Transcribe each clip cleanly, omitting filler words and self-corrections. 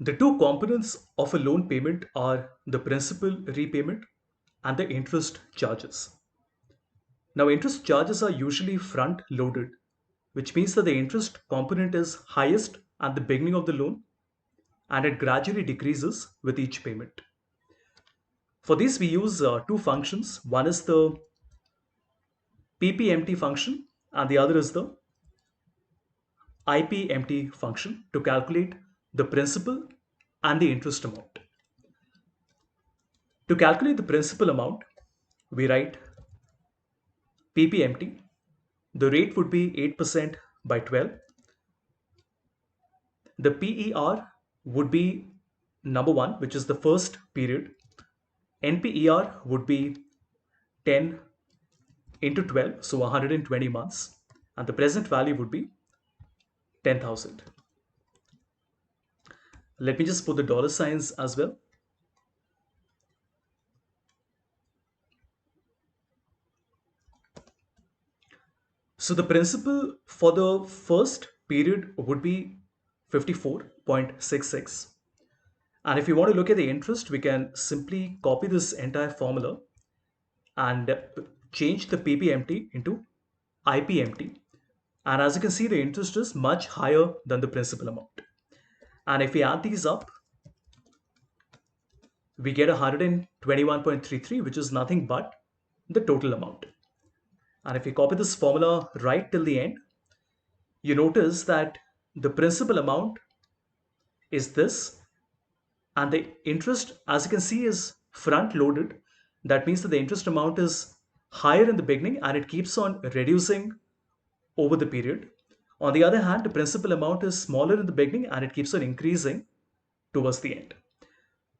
The two components of a loan payment are the principal repayment and the interest charges. Now, interest charges are usually front loaded, which means that the interest component is highest at the beginning of the loan and it gradually decreases with each payment. For this, we use two functions. One is the PPMT function, and the other is the IPMT function to calculate the principal and the interest amount. To calculate the principal amount, we write PPMT. The rate would be 8% by 12. The PER would be number one, which is the first period. NPER would be 10 into 12, so 120 months. And the present value would be 10,000. Let me just put the dollar signs as well. So the principal for the first period would be 54.66. And if you want to look at the interest, we can simply copy this entire formula and change the PPMT into IPMT. And as you can see, the interest is much higher than the principal amount. And if we add these up, we get 121.33, which is nothing but the total amount. And if we copy this formula right till the end, you notice that the principal amount is this, and the interest, as you can see, is front loaded. That means that the interest amount is higher in the beginning and it keeps on reducing over the period. On the other hand, the principal amount is smaller in the beginning and it keeps on increasing towards the end.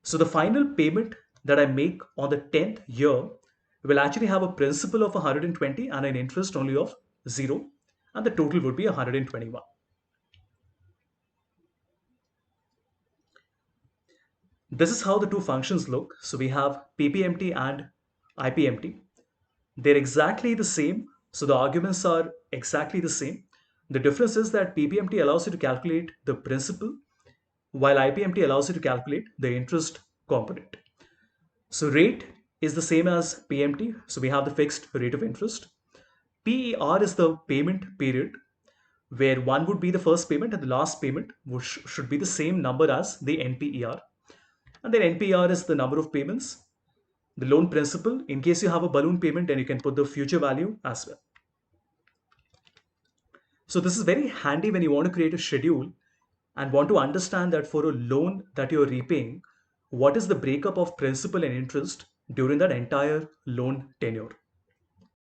So the final payment that I make on the 10th year will actually have a principal of 120 and an interest only of 0, and the total would be 121. This is how the two functions look. So we have PPMT and IPMT. They're exactly the same. So the arguments are exactly the same. The difference is that PPMT allows you to calculate the principal, while IPMT allows you to calculate the interest component. So rate is the same as PMT. So we have the fixed rate of interest. PER is the payment period, where one would be the first payment and the last payment should be the same number as the NPER. And then NPR is the number of payments, the loan principal. In case you have a balloon payment, then you can put the future value as well. So this is very handy when you want to create a schedule and want to understand that for a loan that you're repaying, what is the breakup of principal and interest during that entire loan tenure.